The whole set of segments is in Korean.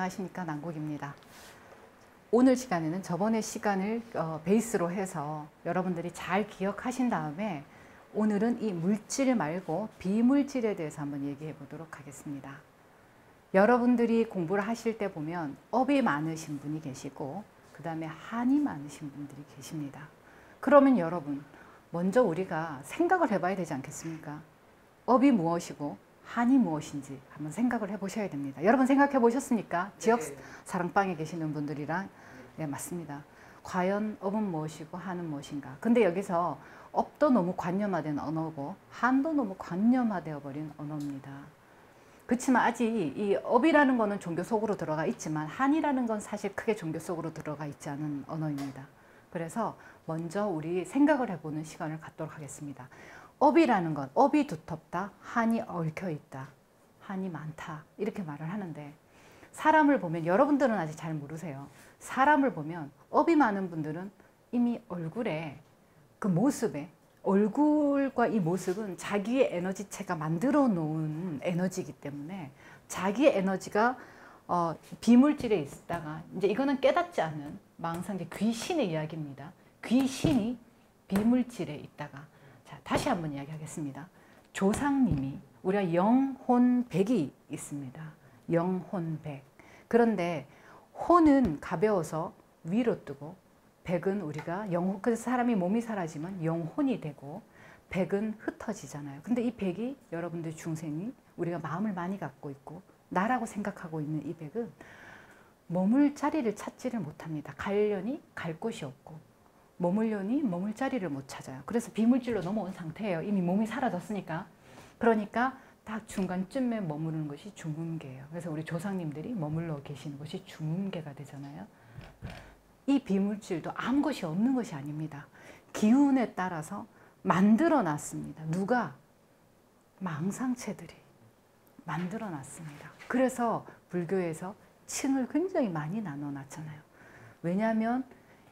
안녕하십니까, 난국입니다. 오늘 시간에는 저번의 시간을 베이스로 해서 여러분들이 잘 기억하신 다음에 오늘은 이 물질 말고 비물질에 대해서 한번 얘기해 보도록 하겠습니다. 여러분들이 공부를 하실 때 보면 업이 많으신 분이 계시고 그 다음에 한이 많으신 분들이 계십니다. 그러면 여러분 먼저 우리가 생각을 해봐야 되지 않겠습니까? 업이 무엇이고 한이 무엇인지 한번 생각을 해보셔야 됩니다. 여러분 생각해 보셨습니까? 지역 사랑방에 계시는 분들이랑. 네, 맞습니다. 과연 업은 무엇이고 한은 무엇인가? 근데 여기서 업도 너무 관념화된 언어고 한도 너무 관념화되어 버린 언어입니다. 그렇지만 아직 이 업이라는 거는 종교 속으로 들어가 있지만 한이라는 건 사실 크게 종교 속으로 들어가 있지 않은 언어입니다. 그래서 먼저 우리 생각을 해보는 시간을 갖도록 하겠습니다. 업이라는 건 업이 두텁다, 한이 얽혀 있다, 한이 많다 이렇게 말을 하는데 사람을 보면 여러분들은 아직 잘 모르세요. 사람을 보면 업이 많은 분들은 이미 얼굴에 그 모습에 얼굴과 이 모습은 자기의 에너지체가 만들어 놓은 에너지이기 때문에 자기의 에너지가 비물질에 있다가 이제 이거는 깨닫지 않은 망상제 귀신의 이야기입니다. 귀신이 비물질에 있다가 자, 다시 한번 이야기하겠습니다. 조상님이 우리가 영혼백이 있습니다. 영혼백. 그런데 혼은 가벼워서 위로 뜨고 백은 우리가 영혼, 그래서 사람이 몸이 사라지면 영혼이 되고 백은 흩어지잖아요. 근데 이 백이 여러분들 중생이 우리가 마음을 많이 갖고 있고 나라고 생각하고 있는 이 백은 머물 자리를 찾지를 못합니다. 가려니 갈 곳이 없고 머물려니 머물 자리를 못 찾아요. 그래서 비물질로 넘어온 상태예요. 이미 몸이 사라졌으니까. 그러니까 딱 중간쯤에 머무르는 것이 중음계예요. 그래서 우리 조상님들이 머물러 계시는 것이 중음계가 되잖아요. 이 비물질도 아무 것이 없는 것이 아닙니다. 기운에 따라서 만들어 놨습니다. 누가? 망상체들이 만들어 놨습니다. 그래서 불교에서 층을 굉장히 많이 나눠 놨잖아요. 왜냐하면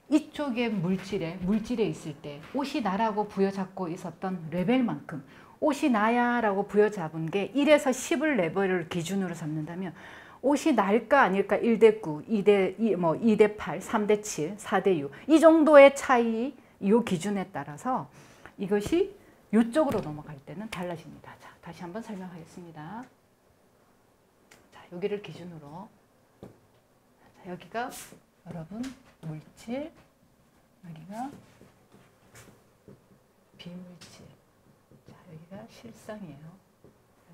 이쪽에 물질에 있을 때 옷이 나라고 부여잡고 있었던 레벨만큼 옷이 나야 라고 부여잡은 게 1에서 10을 레벨을 기준으로 잡는다면 옷이 날까 아닐까 1대 9, 2대 8, 3대 7, 4대 6 이 정도의 차이 이 기준에 따라서 이것이 이쪽으로 넘어갈 때는 달라집니다. 자, 다시 한번 설명하겠습니다. 자, 여기를 기준으로 자, 여기가 여러분 물질, 여기가 비물질, 자, 여기가 실성이에요.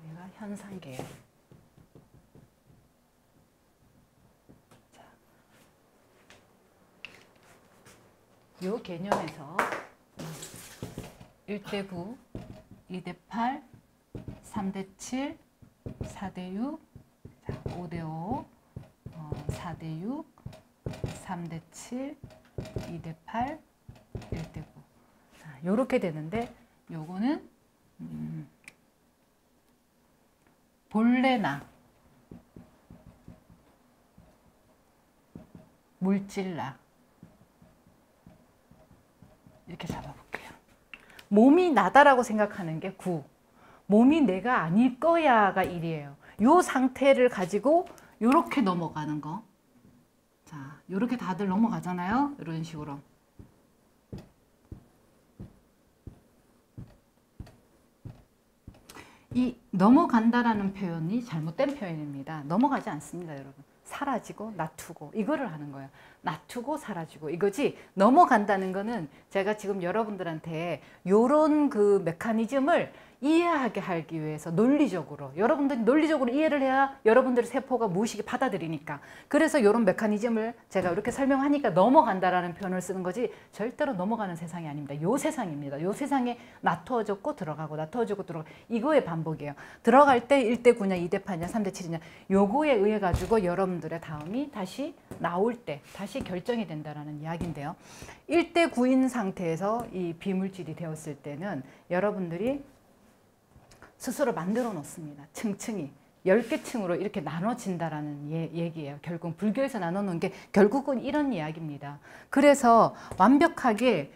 여기가 현상계예요. 자, 이 개념에서 1대 9, 2대 8, 3대 7, 4대 6, 자, 5대 5, 4대 6, 3대 7, 2대 8, 1대 9. 자, 요렇게 되는데 요거는 본래나 물질나 이렇게 잡아볼게요. 몸이 나다라고 생각하는 게 9, 몸이 내가 아닐 거야가 1이에요. 요 상태를 가지고 요렇게 넘어가는 거. 자, 요렇게 다들 넘어가잖아요. 이런 식으로. 이 넘어간다라는 표현이 잘못된 표현입니다. 넘어가지 않습니다, 여러분. 사라지고 놔두고 이거를 하는 거예요. 놔두고 사라지고 이거지 넘어간다는 거는 제가 지금 여러분들한테 요런 그 메커니즘을 이해하게 하기 위해서 논리적으로 여러분들이 논리적으로 이해를 해야 여러분들의 세포가 무의식이 받아들이니까 그래서 이런 메커니즘을 제가 이렇게 설명하니까 넘어간다라는 표현을 쓰는 거지 절대로 넘어가는 세상이 아닙니다. 요 세상입니다. 요 세상에 놔두어졌고 들어가고 놔두어졌고 들어가고 이거의 반복이에요. 들어갈 때 1대 9냐 2대 8냐 3대 7이냐 요거에 의해 가지고 여러분들의 다음이 다시 나올 때 다시 결정이 된다라는 이야기인데요. 1대 9인 상태에서 이 비물질이 되었을 때는 여러분들이 스스로 만들어 놓습니다. 층층이 10개 층으로 이렇게 나눠진다라는 얘기예요. 결국 불교에서 나눠 놓은 게 결국은 이런 이야기입니다. 그래서 완벽하게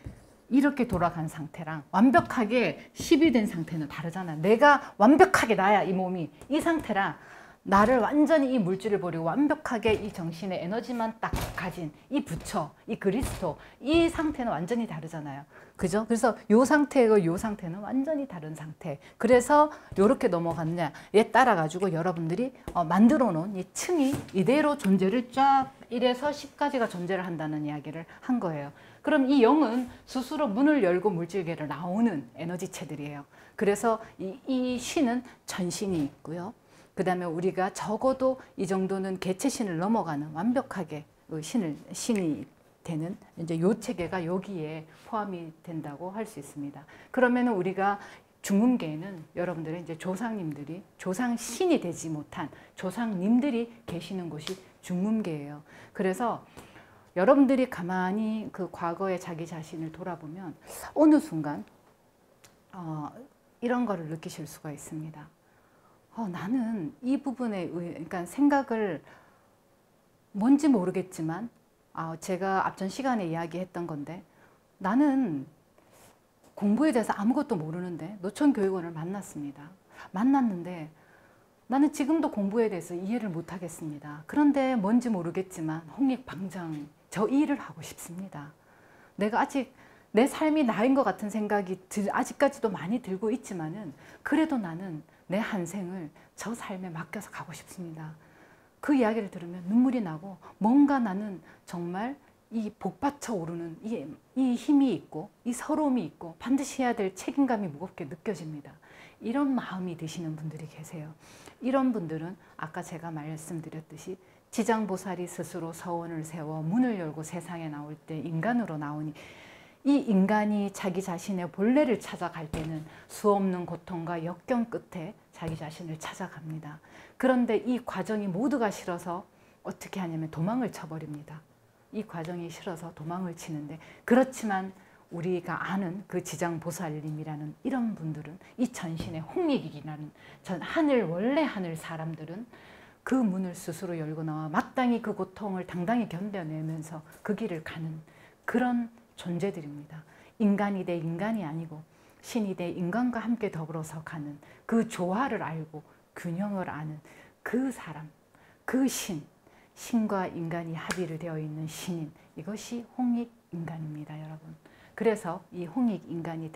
이렇게 돌아간 상태랑 완벽하게 10이 된 상태는 다르잖아요. 내가 완벽하게 나야 이 몸이 이 상태랑 나를 완전히 이 물질을 버리고 완벽하게 이 정신의 에너지만 딱 가진 이 부처, 이 그리스도, 이 상태는 완전히 다르잖아요. 그죠? 그래서 요 상태와 요 상태는 완전히 다른 상태. 그래서 요렇게 넘어갔냐에 따라 가지고 여러분들이 만들어 놓은 이 층이 이대로 존재를 쫙 1에서 10까지가 존재를 한다는 이야기를 한 거예요. 그럼 이 영은 스스로 문을 열고 물질계를 나오는 에너지체들이에요. 그래서 이 신은 전신이 있고요. 그 다음에 우리가 적어도 이 정도는 개체신을 넘어가는 완벽하게 신이 되는 이제 요 체계가 여기에 포함이 된다고 할 수 있습니다. 그러면 우리가 중음계에는 여러분들의 이제 조상님들이 조상신이 되지 못한 조상님들이 계시는 곳이 중음계예요. 그래서 여러분들이 가만히 그 과거의 자기 자신을 돌아보면 어느 순간 이런 거를 느끼실 수가 있습니다. 나는 이 부분에 그러니까 생각을 뭔지 모르겠지만 제가 앞전 시간에 이야기했던 건데 나는 공부에 대해서 아무것도 모르는데 노천교육원을 만났습니다. 만났는데 나는 지금도 공부에 대해서 이해를 못하겠습니다. 그런데 뭔지 모르겠지만 홍익방장 저 일을 하고 싶습니다. 내가 아직 내 삶이 나인 것 같은 생각이 아직까지도 많이 들고 있지만은 그래도 나는 내 한 생을 저 삶에 맡겨서 가고 싶습니다. 그 이야기를 들으면 눈물이 나고 뭔가 나는 정말 이 복받쳐 오르는 이 힘이 있고 이 서러움이 있고 반드시 해야 될 책임감이 무겁게 느껴집니다. 이런 마음이 드시는 분들이 계세요. 이런 분들은 아까 제가 말씀드렸듯이 지장보살이 스스로 서원을 세워 문을 열고 세상에 나올 때 인간으로 나오니 이 인간이 자기 자신의 본래를 찾아갈 때는 수없는 고통과 역경 끝에 자기 자신을 찾아갑니다. 그런데 이 과정이 모두가 싫어서 어떻게 하냐면 도망을 쳐버립니다. 이 과정이 싫어서 도망을 치는데 그렇지만 우리가 아는 그 지장보살님이라는 이런 분들은 이 전신의 홍익이라는 원래 하늘 사람들은 그 문을 스스로 열고 나와 마땅히 그 고통을 당당히 견뎌내면서 그 길을 가는 그런 존재들입니다. 인간이 대 인간이 아니고 신이 대 인간과 함께 더불어서 가는 그 조화를 알고 균형을 아는 그 사람, 그 신과 인간이 합의를 되어 있는 신인, 이것이 홍익인간입니다, 여러분. 그래서 이 홍익인간이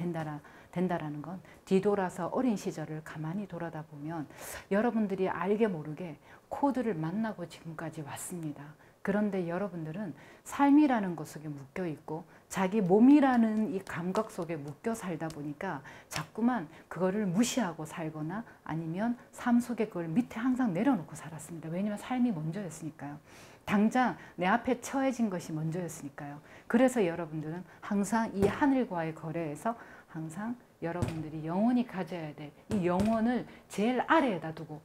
된다라는 건 뒤돌아서 어린 시절을 가만히 돌아다 보면 여러분들이 알게 모르게 코드를 만나고 지금까지 왔습니다. 그런데 여러분들은 삶이라는 것 속에 묶여 있고 자기 몸이라는 이 감각 속에 묶여 살다 보니까 자꾸만 그거를 무시하고 살거나 아니면 삶 속에 그걸 밑에 항상 내려놓고 살았습니다. 왜냐하면 삶이 먼저였으니까요. 당장 내 앞에 처해진 것이 먼저였으니까요. 그래서 여러분들은 항상 이 하늘과의 거래에서 항상 여러분들이 영원히 가져야 될 이 영혼을 제일 아래에다 두고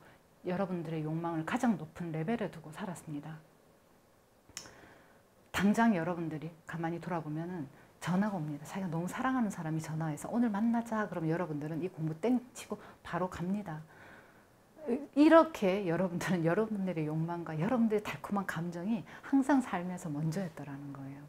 여러분들의 욕망을 가장 높은 레벨에 두고 살았습니다. 당장 여러분들이 가만히 돌아보면은 전화가 옵니다. 자기가 너무 사랑하는 사람이 전화해서 오늘 만나자. 그럼 여러분들은 이 공부 땡치고 바로 갑니다. 이렇게 여러분들은 여러분들의 욕망과 여러분들의 달콤한 감정이 항상 삶에서 먼저였더라는 거예요.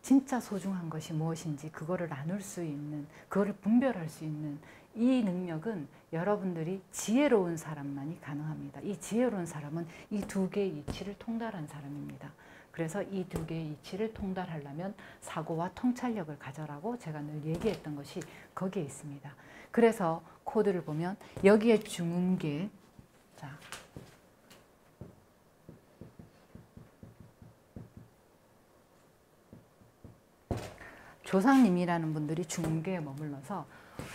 진짜 소중한 것이 무엇인지 그거를 나눌 수 있는, 그거를 분별할 수 있는 이 능력은 여러분들이 지혜로운 사람만이 가능합니다. 이 지혜로운 사람은 이 두 개의 이치를 통달한 사람입니다. 그래서 이 두 개의 이치를 통달하려면 사고와 통찰력을 가져라고 제가 늘 얘기했던 것이 거기에 있습니다. 그래서 코드를 보면 여기에 중음계, 자, 조상님이라는 분들이 중음계에 머물러서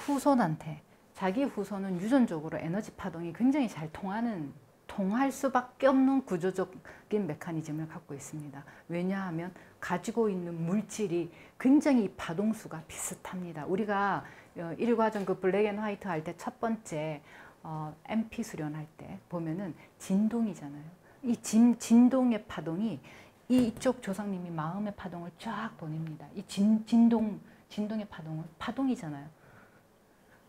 후손한테, 자기 후손은 유전적으로 에너지 파동이 굉장히 잘 통할 수밖에 없는 구조적인 메커니즘을 갖고 있습니다. 왜냐하면 가지고 있는 물질이 굉장히 파동수가 비슷합니다. 우리가 1과정 그 블랙 앤 화이트 할 때 첫 번째 MP 수련할 때 보면은 진동이잖아요. 이 진동의 파동이 이쪽 조상님이 마음의 파동을 쫙 보냅니다. 이 진동의 파동은 파동이잖아요.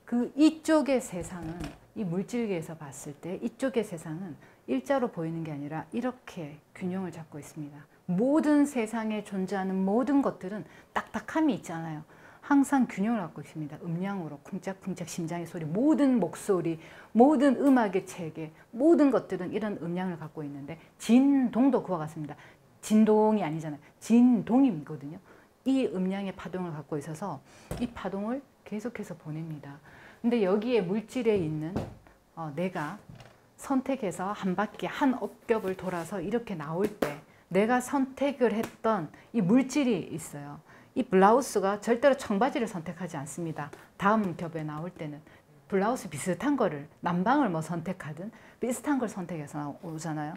그 이쪽의 세상은 이 물질계에서 봤을 때 이쪽의 세상은 일자로 보이는 게 아니라 이렇게 균형을 잡고 있습니다. 모든 세상에 존재하는 모든 것들은 딱딱함이 있잖아요. 항상 균형을 갖고 있습니다. 음량으로 쿵짝쿵짝 심장의 소리, 모든 목소리, 모든 음악의 체계, 모든 것들은 이런 음량을 갖고 있는데 진동도 그와 같습니다. 진동이 아니잖아요. 진동이거든요. 이 음량의 파동을 갖고 있어서 이 파동을 계속해서 보냅니다. 근데 여기에 물질에 있는 내가 선택해서 한 바퀴 한 겹을 돌아서 이렇게 나올 때 내가 선택을 했던 이 물질이 있어요. 이 블라우스가 절대로 청바지를 선택하지 않습니다. 다음 겹에 나올 때는 블라우스 비슷한 거를 남방을 뭐 선택하든 비슷한 걸 선택해서 나오잖아요.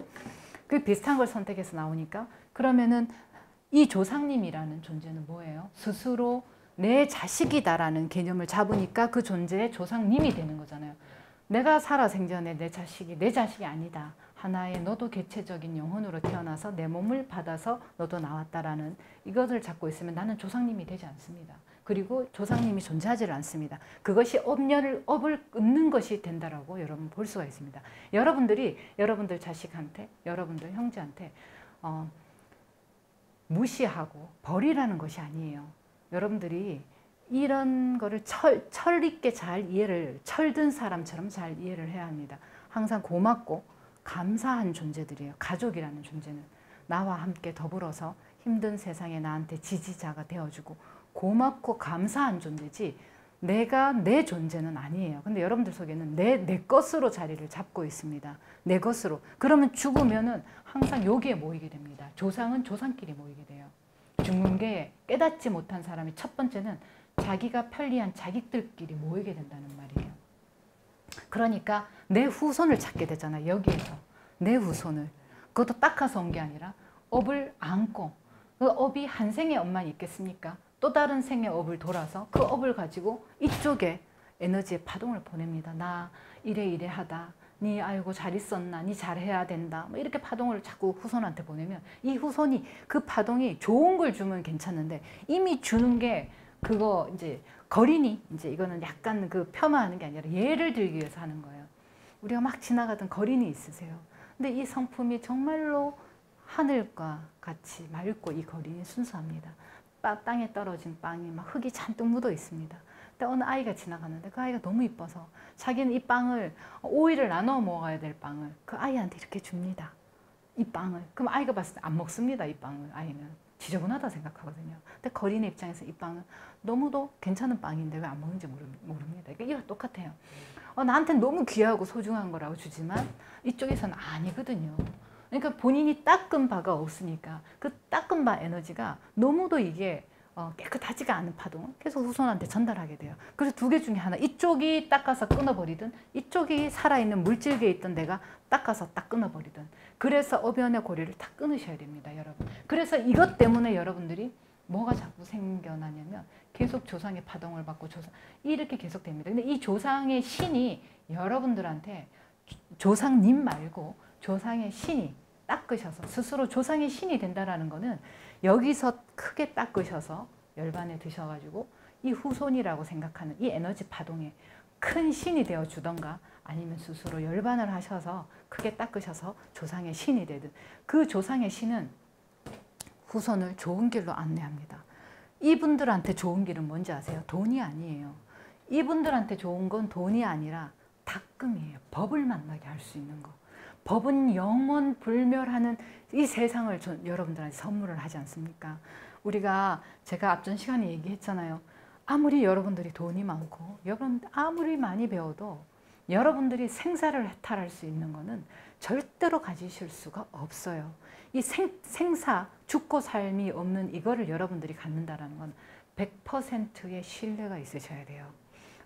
그 비슷한 걸 선택해서 나오니까 그러면은 이 조상님이라는 존재는 뭐예요? 스스로 내 자식이다라는 개념을 잡으니까 그 존재의 조상님이 되는 거잖아요. 내가 살아 생전에 내 자식이 아니다. 하나의 너도 개체적인 영혼으로 태어나서 내 몸을 받아서 너도 나왔다라는 이것을 잡고 있으면 나는 조상님이 되지 않습니다. 그리고 조상님이 존재하지를 않습니다. 그것이 업을 끊는 것이 된다라고 여러분 볼 수가 있습니다. 여러분들이 여러분들 자식한테, 여러분들 형제한테 무시하고 버리라는 것이 아니에요. 여러분들이 이런 거를 철 있게 잘 이해를, 철든 사람처럼 잘 이해를 해야 합니다. 항상 고맙고 감사한 존재들이에요. 가족이라는 존재는 나와 함께 더불어서 힘든 세상에 나한테 지지자가 되어주고 고맙고 감사한 존재지 내 존재는 아니에요. 근데 여러분들 속에는 내 것으로 자리를 잡고 있습니다. 내 것으로. 그러면 죽으면은 항상 여기에 모이게 됩니다. 조상은 조상끼리 모이게 돼요. 죽는 게 깨닫지 못한 사람이 첫 번째는 자기가 편리한 자기들끼리 모이게 된다는 말이에요. 그러니까 내 후손을 찾게 되잖아요. 여기에서 내 후손을. 그것도 닦아서 온 게 아니라 업을 안고 그 업이 한 생의 업만 있겠습니까? 또 다른 생의 업을 돌아서 그 업을 가지고 이쪽에 에너지의 파동을 보냅니다. 나 이래 하다. 니 아이고 잘 있었나? 니 잘해야 된다. 뭐 이렇게 파동을 자꾸 후손한테 보내면 이 후손이 그 파동이 좋은 걸 주면 괜찮은데 이미 주는 게 그거 이제 거린이 이제 이거는 약간 그 폄하하는 게 아니라 예를 들기 위해서 하는 거예요. 우리가 막 지나가던 거린이 있으세요. 근데 이 성품이 정말로 하늘과 같이 맑고 이 거린이 순수합니다. 땅에 떨어진 빵이 막 흙이 잔뜩 묻어 있습니다. 근데 어느 아이가 지나가는데 그 아이가 너무 이뻐서 자기는 이 빵을 오이를 나눠 먹어야 될 빵을 그 아이한테 이렇게 줍니다. 이 빵을. 그럼 아이가 봤을 때 안 먹습니다. 이 빵을. 아이는 지저분하다 생각하거든요. 근데 거린의 입장에서 이 빵은 너무도 괜찮은 빵인데 왜 안 먹는지 모릅니다. 그러니까 이거 똑같아요. 나한테는 너무 귀하고 소중한 거라고 주지만 이쪽에서는 아니거든요. 그러니까 본인이 닦은 바가 없으니까 그 닦은 바 에너지가 너무도 이게 깨끗하지가 않은 파동을 계속 후손한테 전달하게 돼요. 그래서 두 개 중에 하나, 이쪽이 닦아서 끊어버리든 이쪽이 살아있는 물질계에 있던 내가 닦아서 딱 끊어버리든, 그래서 어변의 고리를 다 끊으셔야 됩니다, 여러분. 그래서 이것 때문에 여러분들이 뭐가 자꾸 생겨나냐면 계속 조상의 파동을 받고 이렇게 계속 됩니다. 근데 이 조상의 신이 여러분들한테 조상님 말고 조상의 신이 닦으셔서 스스로 조상의 신이 된다라는 거는 여기서 크게 닦으셔서 열반에 드셔가지고 이 후손이라고 생각하는 이 에너지 파동에 큰 신이 되어 주던가 아니면 스스로 열반을 하셔서 크게 닦으셔서 조상의 신이 되든, 그 조상의 신은 후손을 좋은 길로 안내합니다. 이분들한테 좋은 길은 뭔지 아세요? 돈이 아니에요. 이분들한테 좋은 건 돈이 아니라 닦음이에요. 법을 만나게 할 수 있는 거. 법은 영원 불멸하는 이 세상을 여러분들한테 선물을 하지 않습니까? 제가 앞전 시간에 얘기했잖아요. 아무리 여러분들이 돈이 많고 여러분들 아무리 많이 배워도 여러분들이 생사를 해탈할 수 있는 거는 절대로 가지실 수가 없어요. 이 생사, 죽고 삶이 없는 이거를 여러분들이 갖는다는 건 100%의 신뢰가 있으셔야 돼요.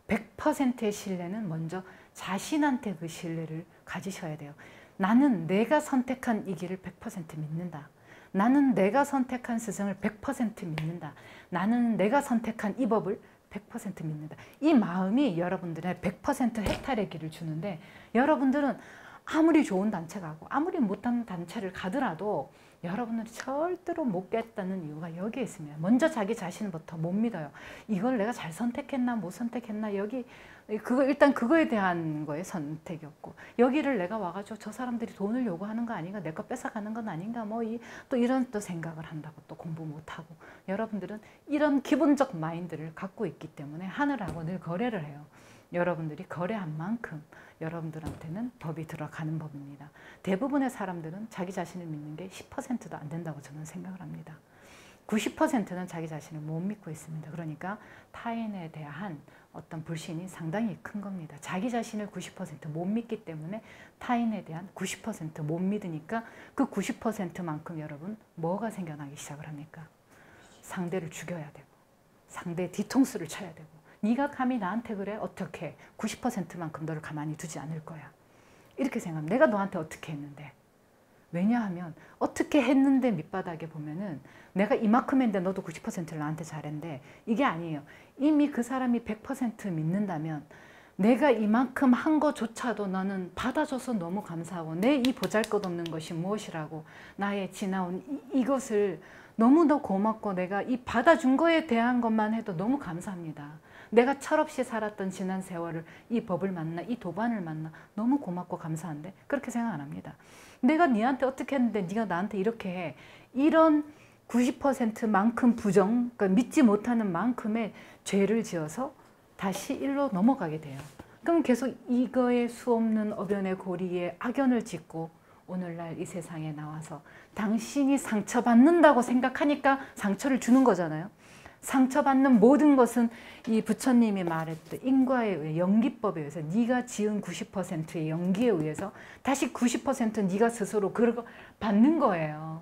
100%의 신뢰는 먼저 자신한테 그 신뢰를 가지셔야 돼요. 나는 내가 선택한 이 길을 100% 믿는다. 나는 내가 선택한 스승을 100% 믿는다. 나는 내가 선택한 이 법을 100% 믿는다. 이 마음이 여러분들의 100% 해탈의 길을 주는데, 여러분들은 아무리 좋은 단체 가고 아무리 못한 단체를 가더라도 여러분들이 절대로 못 깼다는 이유가 여기에 있습니다. 먼저 자기 자신부터 못 믿어요. 이걸 내가 잘 선택했나 못 선택했나, 일단 그거에 대한 거에 선택이었고, 여기를 내가 와가지고 저 사람들이 돈을 요구하는 거 아닌가, 내 거 뺏어가는 건 아닌가, 또 이런 또 생각을 한다고 또 공부 못하고, 여러분들은 이런 기본적 마인드를 갖고 있기 때문에 하늘하고 늘 거래를 해요. 여러분들이 거래한 만큼 여러분들한테는 법이 들어가는 법입니다. 대부분의 사람들은 자기 자신을 믿는 게 10%도 안 된다고 저는 생각을 합니다. 90%는 자기 자신을 못 믿고 있습니다. 그러니까 타인에 대한 어떤 불신이 상당히 큰 겁니다. 자기 자신을 90% 못 믿기 때문에 타인에 대한 90% 못 믿으니까 그 90%만큼 여러분 뭐가 생겨나기 시작을 합니까? 상대를 죽여야 되고, 상대의 뒤통수를 쳐야 되고, 네가 감히 나한테 그래? 어떻게? 90%만큼 너를 가만히 두지 않을 거야. 이렇게 생각하면 내가 너한테 어떻게 했는데? 왜냐하면 어떻게 했는데 밑바닥에 보면은 내가 이만큼 했는데 너도 90%를 나한테 잘했는데, 이게 아니에요. 이미 그 사람이 100% 믿는다면 내가 이만큼 한 거조차도 너는 받아줘서 너무 감사하고, 내 이 보잘것없는 것이 무엇이라고 나의 지나온 이것을 너무도 고맙고, 내가 이 받아준 거에 대한 것만 해도 너무 감사합니다. 내가 철없이 살았던 지난 세월을 이 법을 만나, 이 도반을 만나 너무 고맙고 감사한데, 그렇게 생각 안 합니다. 내가 네한테 어떻게 했는데 네가 나한테 이렇게 해. 이런 90%만큼 부정, 그러니까 믿지 못하는 만큼의 죄를 지어서 다시 일로 넘어가게 돼요. 그럼 계속 이거에 수없는 어변의 고리에 악연을 짓고 오늘날 이 세상에 나와서 당신이 상처받는다고 생각하니까 상처를 주는 거잖아요. 상처받는 모든 것은 이 부처님이 말했던 인과에 의해, 연기법에 의해서, 네가 지은 90%의 연기에 의해서 다시 90% 네가 스스로 그걸 받는 거예요.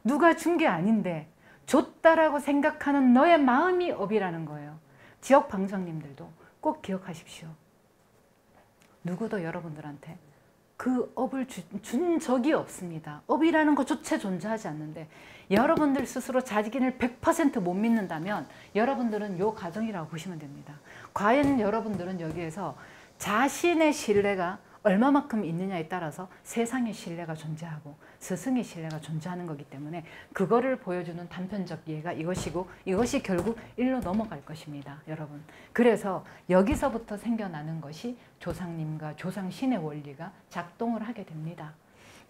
누가 준 게 아닌데 줬다라고 생각하는 너의 마음이 업이라는 거예요. 지역 방정님들도 꼭 기억하십시오. 누구도 여러분들한테 그 업을 준 적이 없습니다. 업이라는 것조차 존재하지 않는데, 여러분들 스스로 자기를 100% 못 믿는다면 여러분들은 요 가정이라고 보시면 됩니다. 과연 여러분들은 여기에서 자신의 신뢰가 얼마만큼 있느냐에 따라서 세상의 신뢰가 존재하고 스승의 신뢰가 존재하는 거기 때문에, 그거를 보여주는 단편적 예가 이것이고, 이것이 결국 일로 넘어갈 것입니다, 여러분. 그래서 여기서부터 생겨나는 것이 조상님과 조상신의 원리가 작동을 하게 됩니다.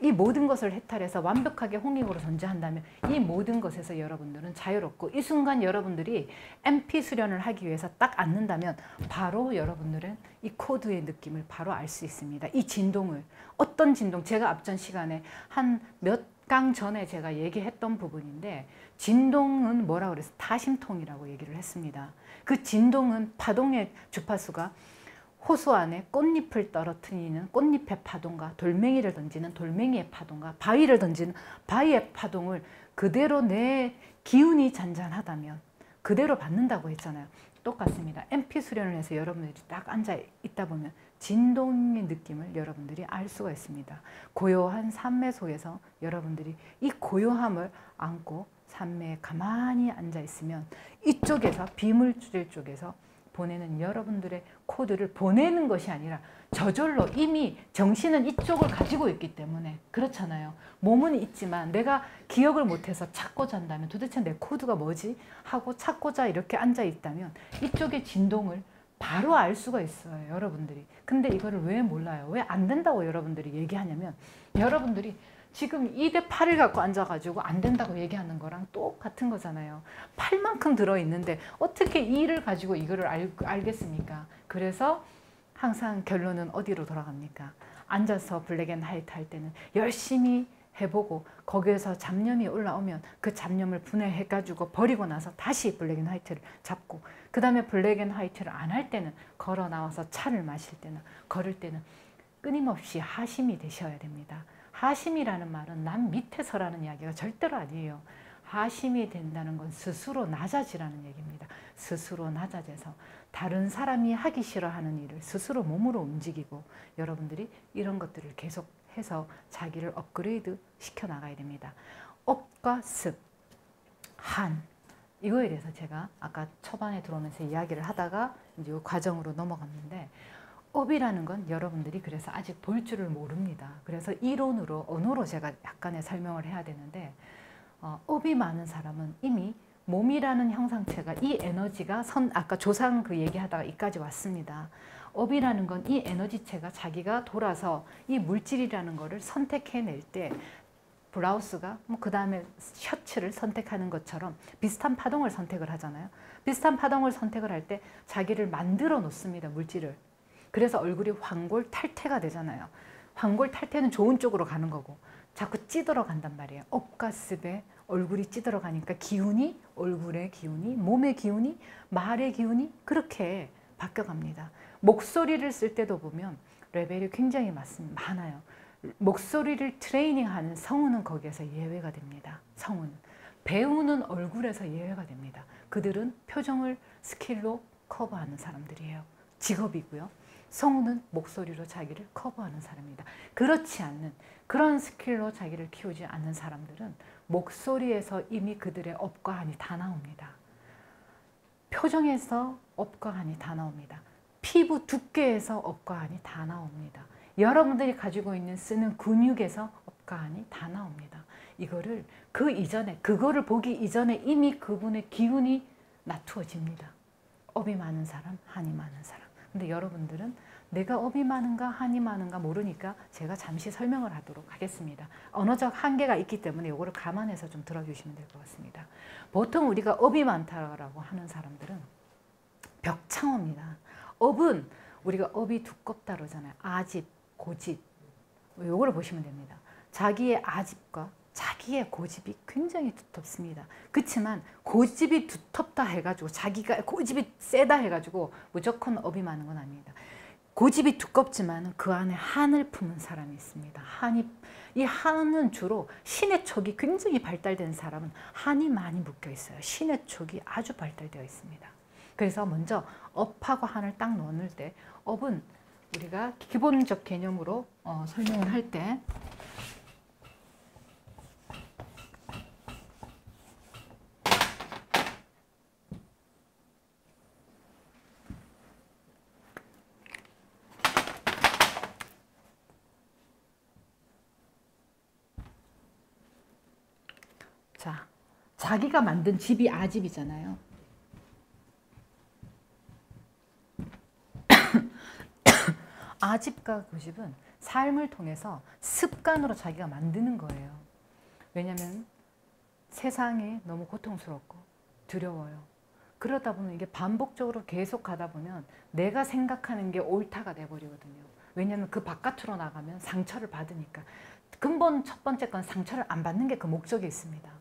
이 모든 것을 해탈해서 완벽하게 홍익으로 존재한다면 이 모든 것에서 여러분들은 자유롭고, 이 순간 여러분들이 MP 수련을 하기 위해서 딱 앉는다면 바로 여러분들은 이 코드의 느낌을 바로 알 수 있습니다. 이 진동을, 어떤 진동, 제가 앞전 시간에 한 몇 강 전에 제가 얘기했던 부분인데, 진동은 뭐라고 그랬어요? 타심통이라고 얘기를 했습니다. 그 진동은 파동의 주파수가 호수 안에 꽃잎을 떨어뜨리는 꽃잎의 파동과 돌멩이를 던지는 돌멩이의 파동과 바위를 던지는 바위의 파동을 그대로 내 기운이 잔잔하다면 그대로 받는다고 했잖아요. 똑같습니다. MP 수련을 해서 여러분들이 딱 앉아 있다 보면 진동의 느낌을 여러분들이 알 수가 있습니다. 고요한 산매 속에서 여러분들이 이 고요함을 안고 산매에 가만히 앉아 있으면 이쪽에서, 비물질 쪽에서 보내는 여러분들의 코드를 보내는 것이 아니라 저절로 이미 정신은 이쪽을 가지고 있기 때문에, 그렇잖아요. 몸은 있지만 내가 기억을 못해서 찾고자 한다면 도대체 내 코드가 뭐지? 하고 찾고자 이렇게 앉아 있다면 이쪽의 진동을 바로 알 수가 있어요, 여러분들이. 근데 이거를 왜 몰라요? 왜 안 된다고 여러분들이 얘기하냐면, 여러분들이 지금 2대 8을 갖고 앉아가지고 안 된다고 얘기하는 거랑 똑같은 거잖아요. 8만큼 들어있는데 어떻게 2를 가지고 이거를 알겠습니까? 그래서 항상 결론은 어디로 돌아갑니까? 앉아서 블랙 앤 화이트 할 때는 열심히 해보고, 거기에서 잡념이 올라오면 그 잡념을 분해해가지고 버리고 나서 다시 블랙 앤 화이트를 잡고, 그 다음에 블랙 앤 화이트를 안 할 때는, 걸어 나와서 차를 마실 때나 걸을 때는 끊임없이 하심이 되셔야 됩니다. 하심이라는 말은 남 밑에 서라는 이야기가 절대로 아니에요. 하심이 된다는 건 스스로 낮아지라는 얘기입니다. 스스로 낮아져서 다른 사람이 하기 싫어하는 일을 스스로 몸으로 움직이고, 여러분들이 이런 것들을 계속해서 자기를 업그레이드 시켜 나가야 됩니다. 업과 습, 한, 이거에 대해서 제가 아까 초반에 들어오면서 이야기를 하다가 이제 이 과정으로 넘어갔는데, 업이라는 건 여러분들이 그래서 아직 볼 줄을 모릅니다. 그래서 이론으로, 언어로 제가 약간의 설명을 해야 되는데, 업이 많은 사람은 이미 몸이라는 형상체가 이 에너지가 아까 조상 그 얘기하다가 이까지 왔습니다. 업이라는 건 이 에너지체가 자기가 돌아서 이 물질이라는 거를 선택해낼 때 블라우스가 그 다음에 셔츠를 선택하는 것처럼 비슷한 파동을 선택을 하잖아요. 비슷한 파동을 선택을 할 때 자기를 만들어 놓습니다. 물질을. 그래서 얼굴이 황골 탈태가 되잖아요. 황골 탈태는 좋은 쪽으로 가는 거고 자꾸 찌들어 간단 말이에요. 업가습에 얼굴이 찌들어 가니까 기운이, 얼굴의 기운이, 몸의 기운이, 말의 기운이 그렇게 바뀌어갑니다. 목소리를 쓸 때도 보면 레벨이 굉장히 많아요. 목소리를 트레이닝하는 성우는 거기에서 예외가 됩니다. 성우는. 배우는 얼굴에서 예외가 됩니다. 그들은 표정을 스킬로 커버하는 사람들이에요. 직업이고요. 성우는 목소리로 자기를 커버하는 사람입니다. 그렇지 않는 그런 스킬로 자기를 키우지 않는 사람들은 목소리에서 이미 그들의 업과 한이 다 나옵니다. 표정에서 업과 한이 다 나옵니다. 피부 두께에서 업과 한이 다 나옵니다. 여러분들이 가지고 있는 쓰는 근육에서 업과 한이 다 나옵니다. 이거를 그 이전에, 그거를 보기 이전에 이미 그분의 기운이 나투어집니다. 업이 많은 사람, 한이 많은 사람. 근데 여러분들은 내가 업이 많은가 한이 많은가 모르니까 제가 잠시 설명을 하도록 하겠습니다. 언어적 한계가 있기 때문에 이거를 감안해서 좀 들어주시면 될 것 같습니다. 보통 우리가 업이 많다라고 하는 사람들은 벽창호입니다. 업은 우리가 업이 두껍다 그러잖아요. 아집, 고집. 요거를 보시면 됩니다. 자기의 아집과 자기의 고집이 굉장히 두텁습니다. 그렇지만 고집이 두텁다 해가지고 자기가 고집이 세다 해가지고 무조건 업이 많은 건 아닙니다. 고집이 두껍지만 그 안에 한을 품은 사람이 있습니다. 이 한은 주로 신의 촉이 굉장히 발달된 사람은 한이 많이 묶여 있어요. 신의 촉이 아주 발달되어 있습니다. 그래서 먼저 업하고 한을 딱 넣을 때 업은 우리가 기본적 개념으로 설명을 할 때 자, 자기가 만든 집이 아집이잖아요. 아집과 고집은 삶을 통해서 습관으로 자기가 만드는 거예요. 왜냐하면 세상이 너무 고통스럽고 두려워요. 그러다 보면 이게 반복적으로 계속 가다 보면 내가 생각하는 게 옳다가 돼버리거든요. 왜냐하면 그 바깥으로 나가면 상처를 받으니까. 근본 첫 번째 건 상처를 안 받는 게 그 목적이 있습니다.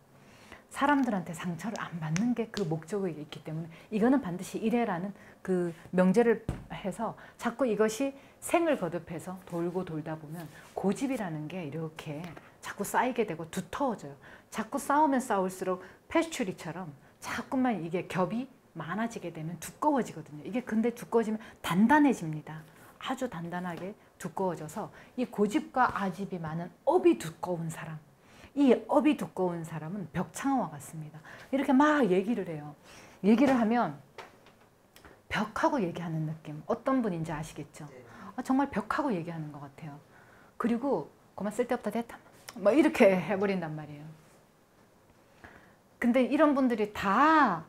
사람들한테 상처를 안 받는 게 그 목적이 있기 때문에 이거는 반드시 이래라는 그 명제를 해서 자꾸 이것이 생을 거듭해서 돌고 돌다 보면 고집이라는 게 이렇게 자꾸 쌓이게 되고 두터워져요. 자꾸 싸우면 싸울수록 패스츄리처럼 자꾸만 이게 겹이 많아지게 되면 두꺼워지거든요. 이게 근데 두꺼워지면 단단해집니다. 아주 단단하게 두꺼워져서 이 고집과 아집이 많은 업이 두꺼운 사람, 이 업이 두꺼운 사람은 벽창호와 같습니다. 이렇게 막 얘기를 해요. 얘기를 하면 벽하고 얘기하는 느낌. 어떤 분인지 아시겠죠? 정말 벽하고 얘기하는 것 같아요. 그리고 그만 쓸데없다 됐다. 뭐 이렇게 해버린단 말이에요. 근데 이런 분들이 다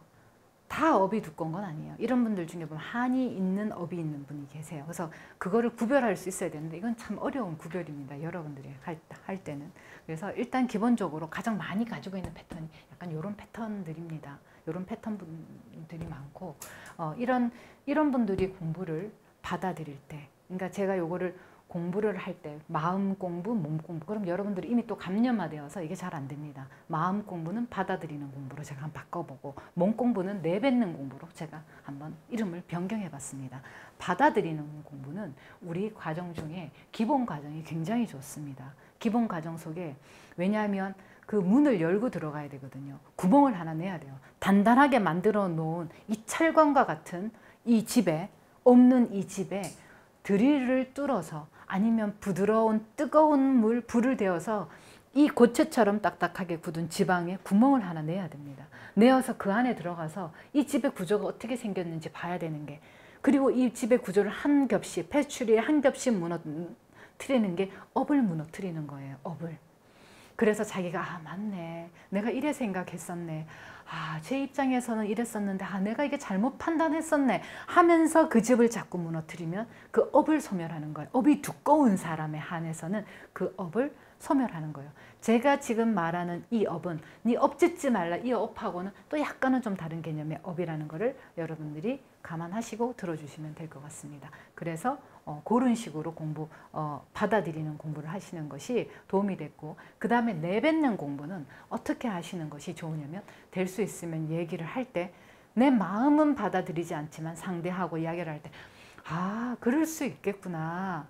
업이 두꺼운 건 아니에요. 이런 분들 중에 보면 한이 있는 업이 있는 분이 계세요. 그래서 그거를 구별할 수 있어야 되는데 이건 참 어려운 구별입니다. 여러분들이 할 때는. 그래서 일단 기본적으로 가장 많이 가지고 있는 패턴이 약간 이런 패턴들입니다. 이런 패턴들이 많고 이런 분들이 공부를 받아들일 때, 그러니까 제가 요거를 공부를 할 때 마음 공부, 몸 공부, 그럼 여러분들이 이미 또 감염화되어서 이게 잘 안 됩니다. 마음 공부는 받아들이는 공부로 제가 한번 바꿔보고 몸 공부는 내뱉는 공부로 제가 한번 이름을 변경해 봤습니다. 받아들이는 공부는 우리 과정 중에 기본 과정이 굉장히 좋습니다. 기본 과정 속에 왜냐하면 그 문을 열고 들어가야 되거든요. 구멍을 하나 내야 돼요. 단단하게 만들어 놓은 이 철관과 같은 이 집에 없는 이 집에 드릴을 뚫어서 아니면 부드러운 뜨거운 불을 데워서 이 고체처럼 딱딱하게 굳은 지방에 구멍을 하나 내야 됩니다. 내어서 그 안에 들어가서 이 집의 구조가 어떻게 생겼는지 봐야 되는 게 그리고 이 집의 구조를 한 겹씩, 패추리에 한 겹씩 무너뜨리는 게 업을 무너뜨리는 거예요. 업을. 그래서 자기가 아 맞네, 내가 이래 생각했었네, 아 제 입장에서는 이랬었는데 아 내가 이게 잘못 판단했었네 하면서 그 집을 자꾸 무너뜨리면 그 업을 소멸하는 거예요. 업이 두꺼운 사람에 한해서는 그 업을 소멸하는 거예요. 제가 지금 말하는 이 업은 네 업 짓지 말라, 이 업하고는 또 약간은 좀 다른 개념의 업이라는 거를 여러분들이 감안하시고 들어주시면 될 것 같습니다. 그래서 그런 식으로 받아들이는 공부를 하시는 것이 도움이 됐고, 그 다음에 내뱉는 공부는 어떻게 하시는 것이 좋으냐면, 될 수 있으면 얘기를 할 때 내 마음은 받아들이지 않지만 상대하고 이야기를 할 때 아 그럴 수 있겠구나,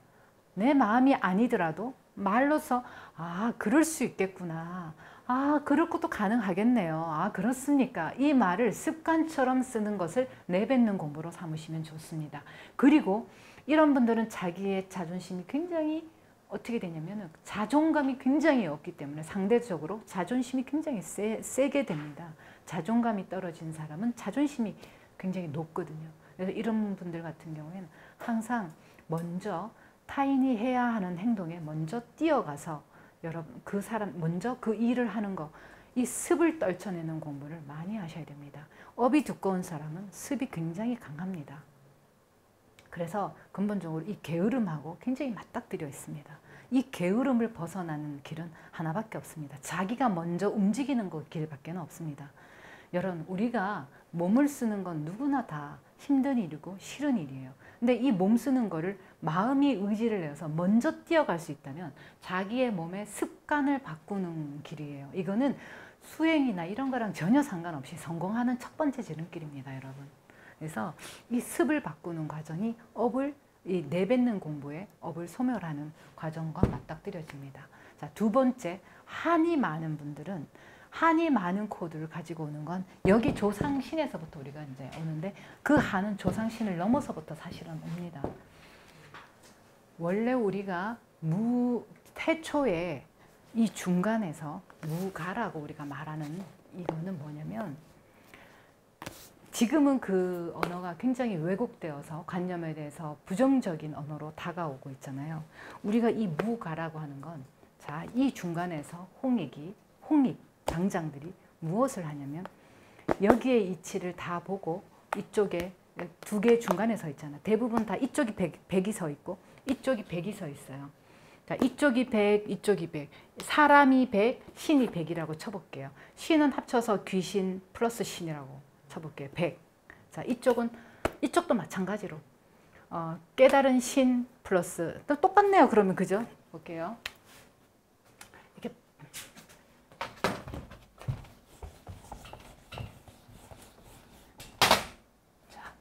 내 마음이 아니더라도 말로서 아 그럴 수 있겠구나, 아 그럴 것도 가능하겠네요, 아 그렇습니까, 이 말을 습관처럼 쓰는 것을 내뱉는 공부로 삼으시면 좋습니다. 그리고 이런 분들은 자기의 자존심이 굉장히 어떻게 되냐면 자존감이 굉장히 없기 때문에 상대적으로 자존심이 굉장히 세게 됩니다. 자존감이 떨어진 사람은 자존심이 굉장히 높거든요. 그래서 이런 분들 같은 경우에는 항상 먼저 타인이 해야 하는 행동에 먼저 뛰어가서 여러분 그 사람 먼저 그 일을 하는 거, 이 습을 떨쳐내는 공부를 많이 하셔야 됩니다. 업이 두꺼운 사람은 습이 굉장히 강합니다. 그래서 근본적으로 이 게으름하고 굉장히 맞닥뜨려 있습니다. 이 게으름을 벗어나는 길은 하나밖에 없습니다. 자기가 먼저 움직이는 그 길밖에 없습니다. 여러분, 우리가 몸을 쓰는 건 누구나 다 힘든 일이고 싫은 일이에요. 근데 이 몸 쓰는 거를 마음이 의지를 내서 먼저 뛰어갈 수 있다면 자기의 몸의 습관을 바꾸는 길이에요. 이거는 수행이나 이런 거랑 전혀 상관없이 성공하는 첫 번째 지름길입니다, 여러분. 그래서 이 습을 바꾸는 과정이 이 내뱉는 공부에 업을 소멸하는 과정과 맞닥뜨려집니다. 자, 두 번째, 한이 많은 분들은 한이 많은 코드를 가지고 오는 건 여기 조상신에서부터 우리가 이제 오는데, 그 한은 조상신을 넘어서부터 사실은 옵니다. 원래 우리가 태초에 이 중간에서 무가라고 우리가 말하는 이거는 뭐냐면, 지금은 그 언어가 굉장히 왜곡되어서 관념에 대해서 부정적인 언어로 다가오고 있잖아요. 우리가 이 무가라고 하는 건, 자, 이 중간에서 홍익, 당장들이 무엇을 하냐면, 여기에 이치를 다 보고 이쪽에 두 개 중간에 서 있잖아. 대부분 다 이쪽이 100이 서 있고 이쪽이 100이 서 있어요. 자, 이쪽이 100, 이쪽이 100. 사람이 100, 신이 100이라고 쳐볼게요. 신은 합쳐서 귀신 플러스 신이라고 쳐볼게요. 100. 자, 이쪽도 마찬가지로 깨달은 신 플러스, 또 똑같네요. 그러면 그죠? 볼게요. 이렇게 자,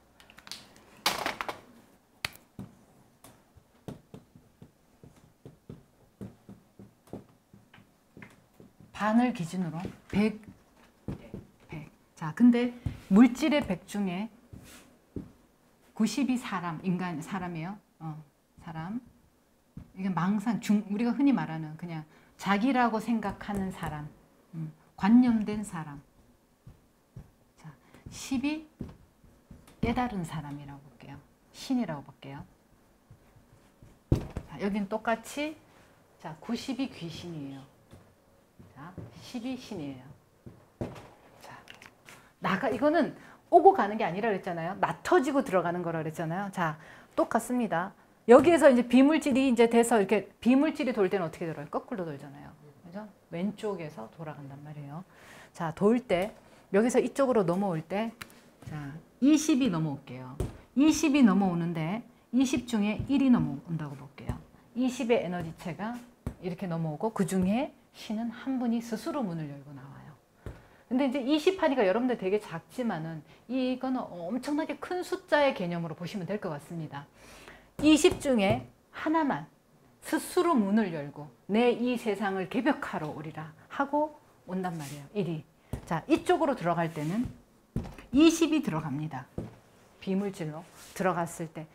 반을 기준으로 100. 자, 근데 물질의 100 중에 90이 사람이에요. 사람. 이게 우리가 흔히 말하는 그냥 자기라고 생각하는 사람, 관념된 사람. 자, 10이 깨달은 사람이라고 볼게요. 신이라고 볼게요. 자, 여긴 똑같이, 자, 90이 귀신이에요. 자, 10이 신이에요. 이거는 오고 가는 게 아니라 그랬잖아요. 나터지고 들어가는 거라 그랬잖아요. 자, 똑같습니다. 여기에서 이제 비물질이 이제 돼서 이렇게 비물질이 돌 때는 어떻게 돌아요? 거꾸로 돌잖아요. 그죠? 왼쪽에서 돌아간단 말이에요. 자, 돌 때, 여기서 이쪽으로 넘어올 때, 자, 20이 넘어올게요. 20이 넘어오는데, 20 중에 1이 넘어온다고 볼게요. 20의 에너지체가 이렇게 넘어오고, 그 중에 신은 한 분이 스스로 문을 열고 나와요. 근데 이제 20 하니까 여러분들 되게 작지만은 이거는 엄청나게 큰 숫자의 개념으로 보시면 될 것 같습니다. 20 중에 하나만 스스로 문을 열고 내 이 세상을 개벽하러 오리라 하고 온단 말이에요. 1이. 자, 이쪽으로 들어갈 때는 20이 들어갑니다. 비물질로 들어갔을 때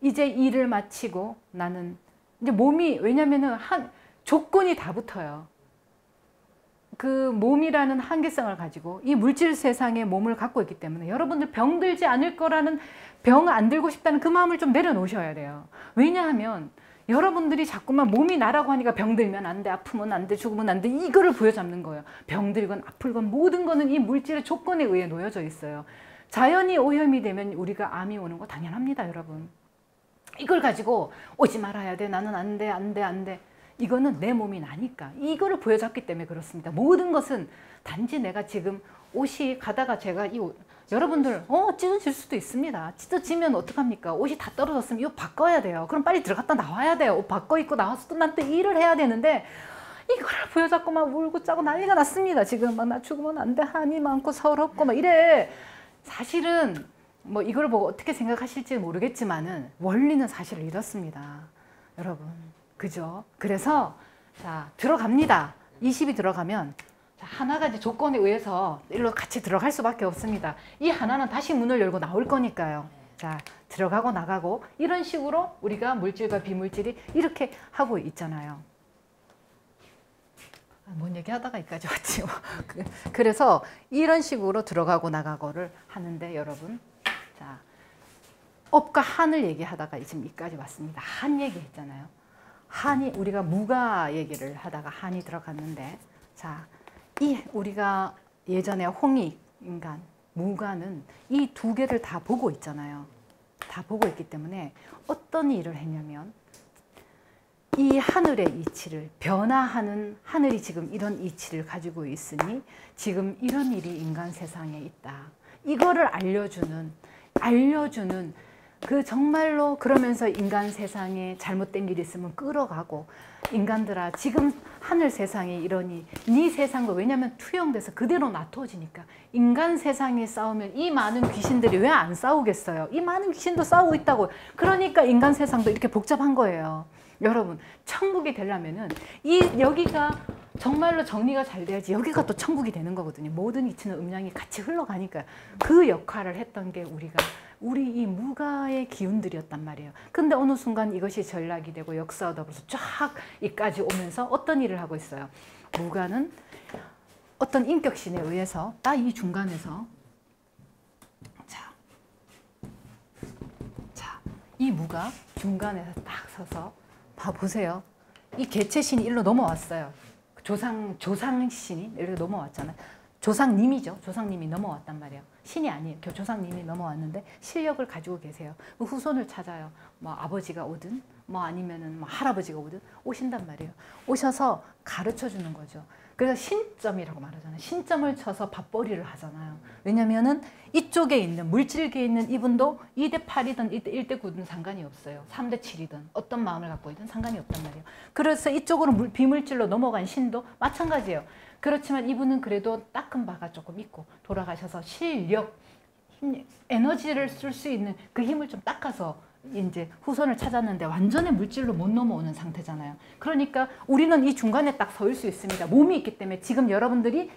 이제 일을 마치고 나는 이제 몸이, 왜냐면은 조건이 다 붙어요. 그 몸이라는 한계성을 가지고 이 물질 세상에 몸을 갖고 있기 때문에 여러분들 병들지 않을 거라는, 병 안 들고 싶다는 그 마음을 좀 내려놓으셔야 돼요. 왜냐하면 여러분들이 자꾸만 몸이 나라고 하니까 병들면 안 돼, 아프면 안 돼, 죽으면 안 돼, 이거를 부여잡는 거예요. 병들건 아플건 모든 거는 이 물질의 조건에 의해 놓여져 있어요. 자연이 오염이 되면 우리가 암이 오는 거 당연합니다, 여러분. 이걸 가지고 오지 말아야 돼, 나는 안 돼, 안 돼, 안 돼. 이거는 내 몸이 나니까. 이거를 부여잡기 때문에 그렇습니다. 모든 것은 단지 내가 지금 옷이 가다가 제가 이 옷, 여러분들 찢어질 수도 있습니다. 찢어지면 어떡합니까? 옷이 다 떨어졌으면 이거 바꿔야 돼요. 그럼 빨리 들어갔다 나와야 돼요. 옷 바꿔 입고 나와서 또 난 또 일을 해야 되는데 이거를 부여잡고 막 울고 짜고 난리가 났습니다. 지금 막 나 죽으면 안 돼, 한이 많고 서럽고 막 이래. 사실은 뭐 이걸 보고 어떻게 생각하실지 모르겠지만은 원리는 사실 이렇습니다. 여러분. 그죠? 그래서 자, 들어갑니다. 20이 들어가면 하나가 이제 조건에 의해서 일로 같이 들어갈 수밖에 없습니다. 이 하나는 다시 문을 열고 나올 거니까요. 자, 들어가고 나가고 이런 식으로 우리가 물질과 비물질이 이렇게 하고 있잖아요. 뭔 얘기 하다가 여기까지 왔지요. 그래서 이런 식으로 들어가고 나가고를 하는데 여러분, 자, 업과 한을 얘기하다가 지금 여기까지 왔습니다. 한 얘기했잖아요. 한이, 우리가 무가 얘기를 하다가 한이 들어갔는데, 자, 이 우리가 예전에 홍익 인간, 무가는 이 두 개를 다 보고 있잖아요. 다 보고 있기 때문에 어떤 일을 했냐면 이 하늘의 이치를 변화하는, 하늘이 지금 이런 이치를 가지고 있으니 지금 이런 일이 인간 세상에 있다. 이거를 알려주는 그 정말로, 그러면서 인간 세상에 잘못된 일이 있으면 끌어가고, 인간들아 지금 하늘 세상에 이러니 네 세상도, 왜냐하면 투영돼서 그대로 놔둬지니까. 인간 세상에 싸우면 이 많은 귀신들이 왜 안 싸우겠어요? 이 많은 귀신도 싸우고 있다고. 그러니까 인간 세상도 이렇게 복잡한 거예요. 여러분, 천국이 되려면은 여기가 정말로 정리가 잘 돼야지 여기가 또 천국이 되는 거거든요. 모든 이치는 음양이 같이 흘러가니까. 그 역할을 했던 게 우리 이 무가의 기운들이었단 말이에요. 근데 어느 순간 이것이 전락이 되고 역사와 더불어서 쫙 이까지 오면서 어떤 일을 하고 있어요. 무가는 어떤 인격신에 의해서 딱 이 중간에서, 자, 이 무가 중간에서 딱 서서 보세요. 이 개체신이 일로 넘어왔어요. 조상신이 이렇게 넘어왔잖아요. 조상님이죠. 조상님이 넘어왔단 말이에요. 신이 아니에요. 조상님이 넘어왔는데 실력을 가지고 계세요. 후손을 찾아요. 뭐 아버지가 오든 뭐 아니면은 뭐 할아버지가 오든 오신단 말이에요. 오셔서 가르쳐 주는 거죠. 그래서 신점이라고 말하잖아요. 신점을 쳐서 밥벌이를 하잖아요. 왜냐면은 이쪽에 있는, 물질계에 있는 이분도 2대 8이든 1대 9든 상관이 없어요. 3대 7이든 어떤 마음을 갖고 있든 상관이 없단 말이에요. 그래서 이쪽으로 비물질로 넘어간 신도 마찬가지예요. 그렇지만 이분은 그래도 닦은 바가 조금 있고 돌아가셔서 실력, 에너지를 쓸 수 있는 그 힘을 좀 닦아서 이제 후손을 찾았는데 완전히 물질로 못 넘어오는 상태잖아요. 그러니까 우리는 이 중간에 딱 서 있을 수 있습니다. 몸이 있기 때문에 지금 여러분들이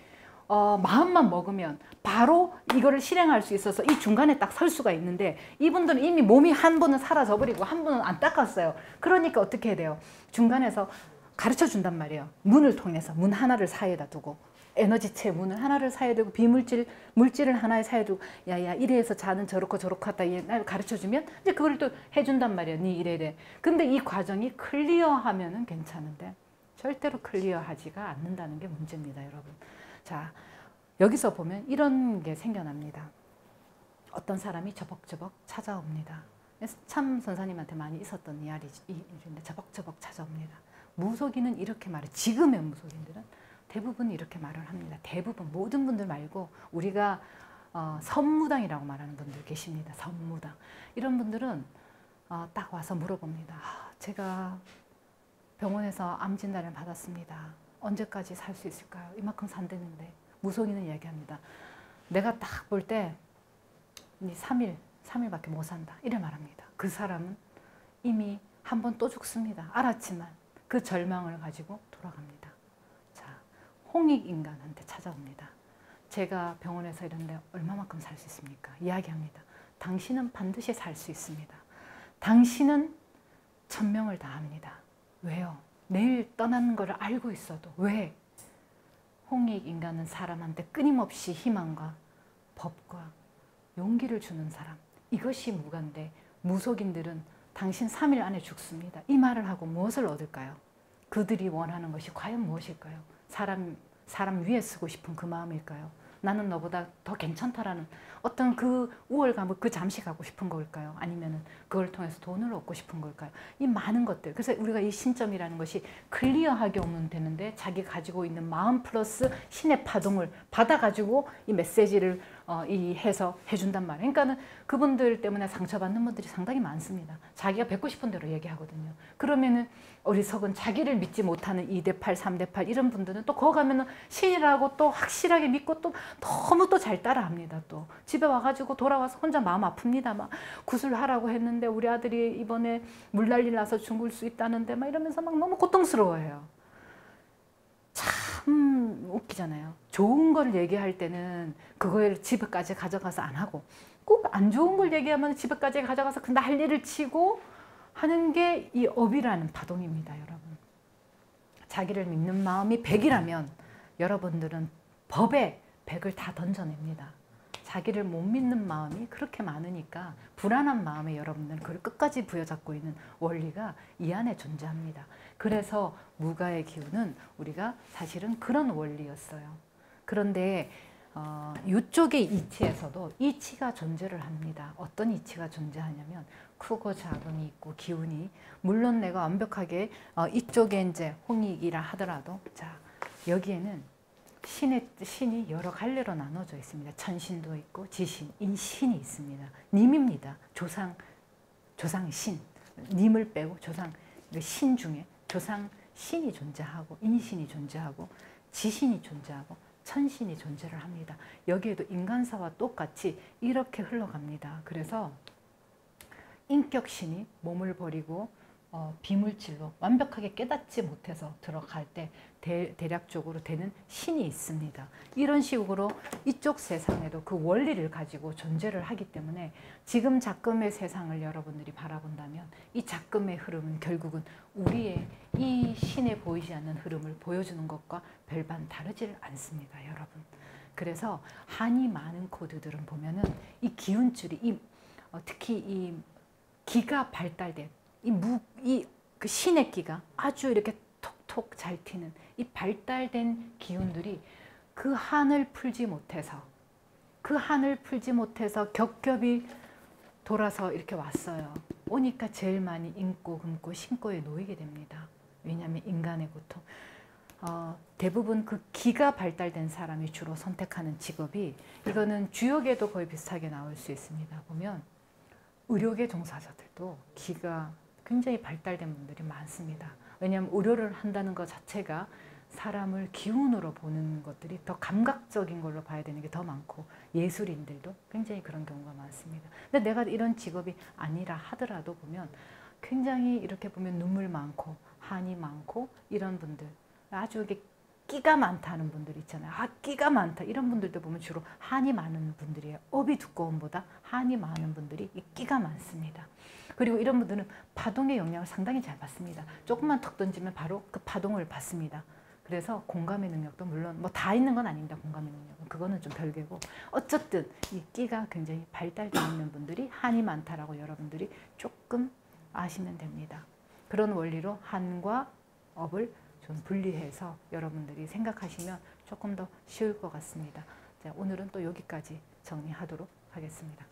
마음만 먹으면 바로 이거를 실행할 수 있어서 이 중간에 딱 설 수가 있는데, 이분들은 이미 몸이 한 분은 사라져 버리고 한 분은 안 닦았어요. 그러니까 어떻게 해야 돼요? 중간에서 가르쳐 준단 말이에요. 문을 통해서, 문 하나를 사이에다 두고, 에너지체 문을 하나를 사이에 두고, 물질을 하나에 사이에 두고, 야야 이래서 자는 저렇고 저렇고 하다 가르쳐 주면 이제 그걸 또 해준단 말이에요. 니 이래. 근데 이 과정이 클리어하면은 괜찮은데 절대로 클리어하지가 않는다는 게 문제입니다, 여러분. 자, 여기서 보면 이런 게 생겨납니다. 어떤 사람이 저벅저벅 찾아옵니다. 참 선사님한테 많이 있었던 이야기인데 저벅저벅 찾아옵니다. 무속인은 이렇게 말해. 지금의 무속인들은 대부분 이렇게 말을 합니다. 대부분, 모든 분들 말고 우리가 선무당이라고 말하는 분들 계십니다. 선무당. 이런 분들은 딱 와서 물어봅니다. 제가 병원에서 암 진단을 받았습니다. 언제까지 살 수 있을까요? 이만큼 산다는데. 무속인은 이야기합니다. 내가 딱 볼 때 3일밖에 못 산다. 이래 말합니다. 그 사람은 이미 한 번 또 죽습니다. 알았지만 그 절망을 가지고 돌아갑니다. 자, 홍익인간한테 찾아옵니다. 제가 병원에서 이런데 얼마만큼 살 수 있습니까? 이야기합니다. 당신은 반드시 살 수 있습니다. 당신은 천명을 다합니다. 왜요? 내일 떠나는 것을 알고 있어도. 왜? 홍익 인간은 사람한테 끊임없이 희망과 법과 용기를 주는 사람. 이것이 무가인데 무속인들은 당신 3일 안에 죽습니다. 이 말을 하고 무엇을 얻을까요? 그들이 원하는 것이 과연 무엇일까요? 사람 위에 쓰고 싶은 그 마음일까요? 나는 너보다 더 괜찮다라는 어떤 그 우월감을 그 잠시 갖고 싶은 걸까요? 아니면 그걸 통해서 돈을 얻고 싶은 걸까요? 이 많은 것들. 그래서 우리가 이 신점이라는 것이 클리어하게 오면 되는데 자기 가지고 있는 마음 플러스 신의 파동을 받아가지고 이 메시지를 해서 해준단 말이에요. 그러니까는 그분들 때문에 상처받는 분들이 상당히 많습니다. 자기가 뵙고 싶은 대로 얘기하거든요. 그러면은 어리석은 자기를 믿지 못하는 2대8, 3대8 이런 분들은 또 거기 가면은 신이라고 또 확실하게 믿고 또 너무 또 잘 따라합니다. 또 집에 와가지고 돌아와서 혼자 마음 아픕니다. 막 구슬하라고 했는데 우리 아들이 이번에 물난리 나서 죽을 수 있다는데 막 이러면서 막 너무 고통스러워해요. 참 웃기잖아요. 좋은 걸 얘기할 때는 그걸 집에까지 가져가서 안 하고 꼭 안 좋은 걸 얘기하면 집에까지 가져가서 그 난리를 치고 하는 게 이 업이라는 파동입니다. 여러분. 자기를 믿는 마음이 100이라면 여러분들은 법에 100을 다 던져냅니다. 자기를 못 믿는 마음이 그렇게 많으니까 불안한 마음에 여러분들은 그걸 끝까지 부여잡고 있는 원리가 이 안에 존재합니다. 그래서 무가의 기운은 우리가 사실은 그런 원리였어요. 그런데 이쪽의 이치에서도 이치가 존재를 합니다. 어떤 이치가 존재하냐면 크고 작음이 있고 기운이 물론 내가 완벽하게 이쪽에 이제 홍익이라 하더라도 자 여기에는 신이 여러 갈래로 나눠져 있습니다. 천신도 있고 지신, 인신이 있습니다. 님입니다. 조상신, 님을 빼고 조상 신 중에 조상 신이 존재하고 인신이 존재하고 지신이 존재하고 천신이 존재를 합니다. 여기에도 인간사와 똑같이 이렇게 흘러갑니다. 그래서 인격신이 몸을 버리고 비물질로 완벽하게 깨닫지 못해서 들어갈 때 대략적으로 되는 신이 있습니다. 이런 식으로 이쪽 세상에도 그 원리를 가지고 존재를 하기 때문에 지금 작금의 세상을 여러분들이 바라본다면 이 작금의 흐름은 결국은 우리의 이 신에 보이지 않는 흐름을 보여주는 것과 별반 다르질 않습니다. 여러분. 그래서 한이 많은 코드들은 보면은 이 기운줄이 특히 이 기가 발달된 그 신의 기가 아주 이렇게 톡톡 잘 튀는 이 발달된 기운들이 그 한을 풀지 못해서 겹겹이 돌아서 이렇게 왔어요. 오니까 제일 많이 인고 금고 신고에 놓이게 됩니다. 왜냐하면 인간의 고통. 대부분 그 기가 발달된 사람이 주로 선택하는 직업이 이거는 주역에도 거의 비슷하게 나올 수 있습니다. 보면 의료계 종사자들도 기가 굉장히 발달된 분들이 많습니다. 왜냐하면 의료를 한다는 것 자체가 사람을 기운으로 보는 것들이 더 감각적인 걸로 봐야 되는 게 더 많고 예술인들도 굉장히 그런 경우가 많습니다. 근데 내가 이런 직업이 아니라 하더라도 보면 굉장히 이렇게 보면 눈물 많고 한이 많고 이런 분들 아주 이게 끼가 많다는 분들 있잖아요. 끼가 많다 이런 분들도 보면 주로 한이 많은 분들이에요. 업이 두꺼움보다 한이 많은 분들이 끼가 많습니다. 그리고 이런 분들은 파동의 영향을 상당히 잘 받습니다. 조금만 턱 던지면 바로 그 파동을 받습니다. 그래서 공감의 능력도 물론 뭐 다 있는 건 아닙니다. 공감의 능력은 그거는 좀 별개고 어쨌든 이 끼가 굉장히 발달되어 있는 분들이 한이 많다라고 여러분들이 조금 아시면 됩니다. 그런 원리로 한과 업을 좀 분리해서 여러분들이 생각하시면 조금 더 쉬울 것 같습니다. 자, 오늘은 또 여기까지 정리하도록 하겠습니다.